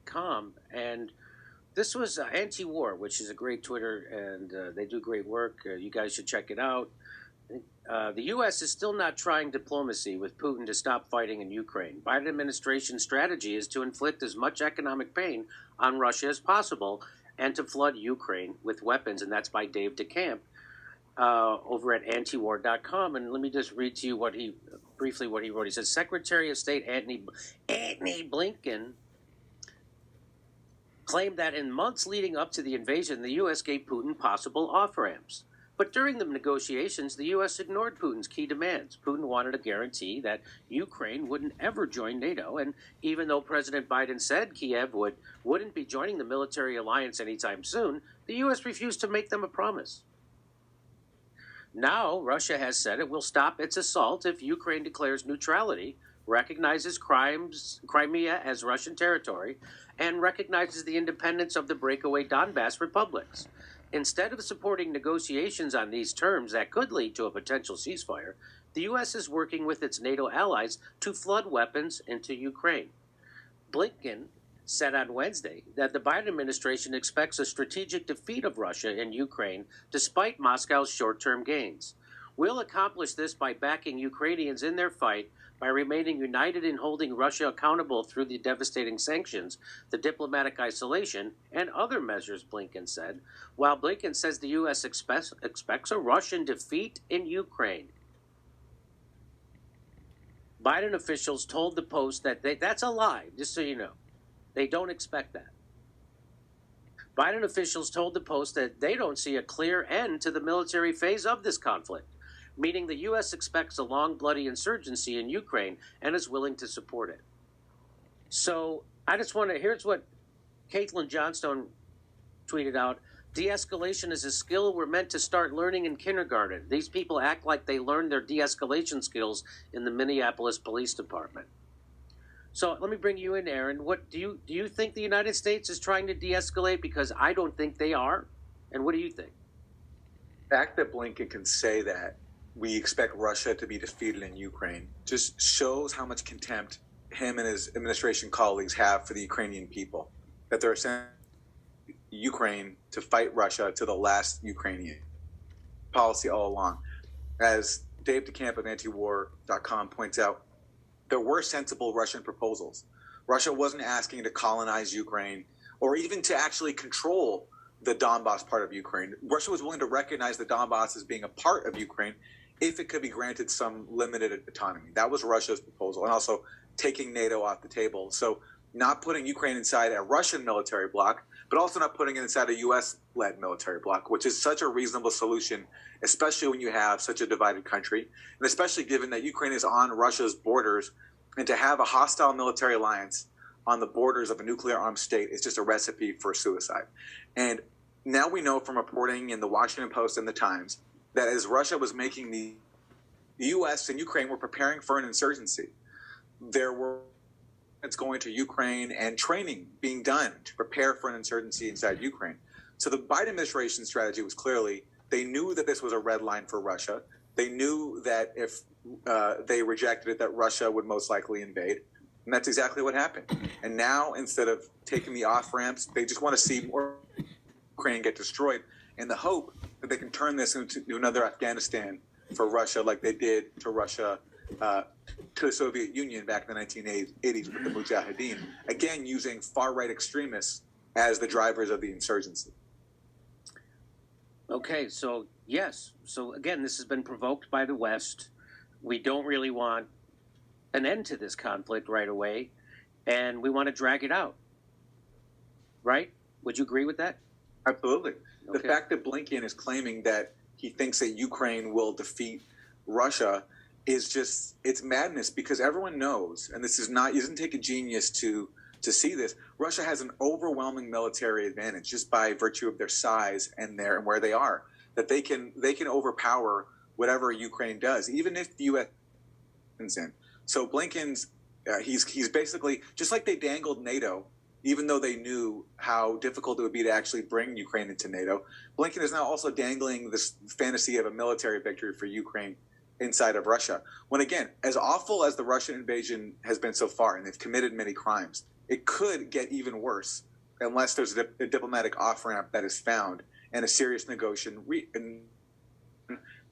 State.com, and this was anti-war, which is a great Twitter, and they do great work. You guys should check it out. The U.S. is still not trying diplomacy with Putin to stop fighting in Ukraine. Biden administration's strategy is to inflict as much economic pain on Russia as possible and to flood Ukraine with weapons, and that's by Dave DeCamp over at antiwar.com. And let me just read to you what he wrote. He says, Secretary of State Antony Blinken claimed that in months leading up to the invasion, the U.S. gave Putin possible off-ramps. But during the negotiations, the U.S. ignored Putin's key demands. Putin wanted a guarantee that Ukraine wouldn't ever join NATO, and even though President Biden said Kiev wouldn't be joining the military alliance anytime soon, the U.S. refused to make them a promise. Now, Russia has said it will stop its assault if Ukraine declares neutrality, recognizes Crimea as Russian territory, and recognizes the independence of the breakaway Donbass republics. Instead of supporting negotiations on these terms that could lead to a potential ceasefire, the U.S. is working with its NATO allies to flood weapons into Ukraine. Blinken said on Wednesday that the Biden administration expects a strategic defeat of Russia in Ukraine despite Moscow's short-term gains. We'll accomplish this by backing Ukrainians in their fight, by remaining united in holding Russia accountable through the devastating sanctions, the diplomatic isolation, and other measures, Blinken said, while Blinken says the U.S. expects a Russian defeat in Ukraine. Biden officials told the Post that that's a lie, just so you know. They don't expect that. Biden officials told the Post that they don't see a clear end to the military phase of this conflict, meaning the U.S. expects a long, bloody insurgency in Ukraine and is willing to support it. So I just want to, here's what Caitlin Johnstone tweeted out. De-escalation is a skill we're meant to start learning in kindergarten. These people act like they learned their de-escalation skills in the Minneapolis Police Department. So let me bring you in, Aaron. What do you think the United States is trying to de-escalate? Because I don't think they are. And what do you think? The fact that Blinken can say that we expect Russia to be defeated in Ukraine just shows how much contempt him and his administration colleagues have for the Ukrainian people, that they're sending Ukraine to fight Russia to the last Ukrainian. Policy all along. As Dave DeCamp of antiwar.com points out, there were sensible Russian proposals. Russia wasn't asking to colonize Ukraine or even to actually control the Donbass part of Ukraine. Russia was willing to recognize the Donbass as being a part of Ukraine if it could be granted some limited autonomy. That was Russia's proposal, and also taking NATO off the table. So not putting Ukraine inside a Russian military bloc, but also not putting it inside a U.S.-led military bloc, which is such a reasonable solution, especially when you have such a divided country, and especially given that Ukraine is on Russia's borders, and to have a hostile military alliance on the borders of a nuclear-armed state is just a recipe for suicide. And now we know from reporting in the Washington Post and the Times that as Russia was making the U.S. and Ukraine were preparing for an insurgency, there were going to Ukraine and training being done to prepare for an insurgency inside Ukraine. So the Biden administration strategy was clearly, they knew that this was a red line for Russia. They knew that if they rejected it, that Russia would most likely invade. And that's exactly what happened. And now, instead of taking the off-ramps, they just want to see more Ukraine get destroyed in the hope that they can turn this into another Afghanistan for Russia like they did to Russia, to the Soviet Union back in the 1980s with the Mujahideen, again using far-right extremists as the drivers of the insurgency. Okay, so yes. So again, this has been provoked by the West. We don't really want an end to this conflict right away, and we want to drag it out. Right? Would you agree with that? Absolutely. Okay. The fact that Blinken is claiming that he thinks that Ukraine will defeat Russia is just, it's madness, because everyone knows, and this is not, it doesn't take a genius to see this, Russia has an overwhelming military advantage just by virtue of their size and where they are, that they can overpower whatever Ukraine does, even if the U.S. is in. So Blinken's, he's basically, just like they dangled NATO, even though they knew how difficult it would be to actually bring Ukraine into NATO, Blinken is now also dangling this fantasy of a military victory for Ukraine inside of Russia. When again, as awful as the Russian invasion has been so far, and they've committed many crimes, it could get even worse unless there's a diplomatic off-ramp that is found and a serious negotiation.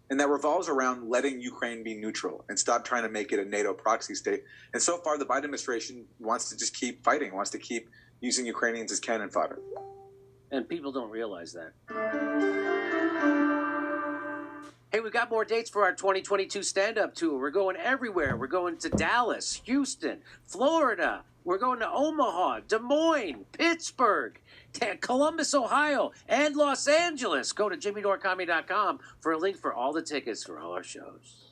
And that revolves around letting Ukraine be neutral and stop trying to make it a NATO proxy state. And so far, the Biden administration wants to just keep fighting, wants to keep using Ukrainians as cannon fodder. And people don't realize that. Hey, we got more dates for our 2022 stand-up tour. We're going everywhere. We're going to Dallas, Houston, Florida. We're going to Omaha, Des Moines, Pittsburgh, Columbus, Ohio, and Los Angeles. Go to jimmydorecomedy.com for a link for all the tickets for all our shows.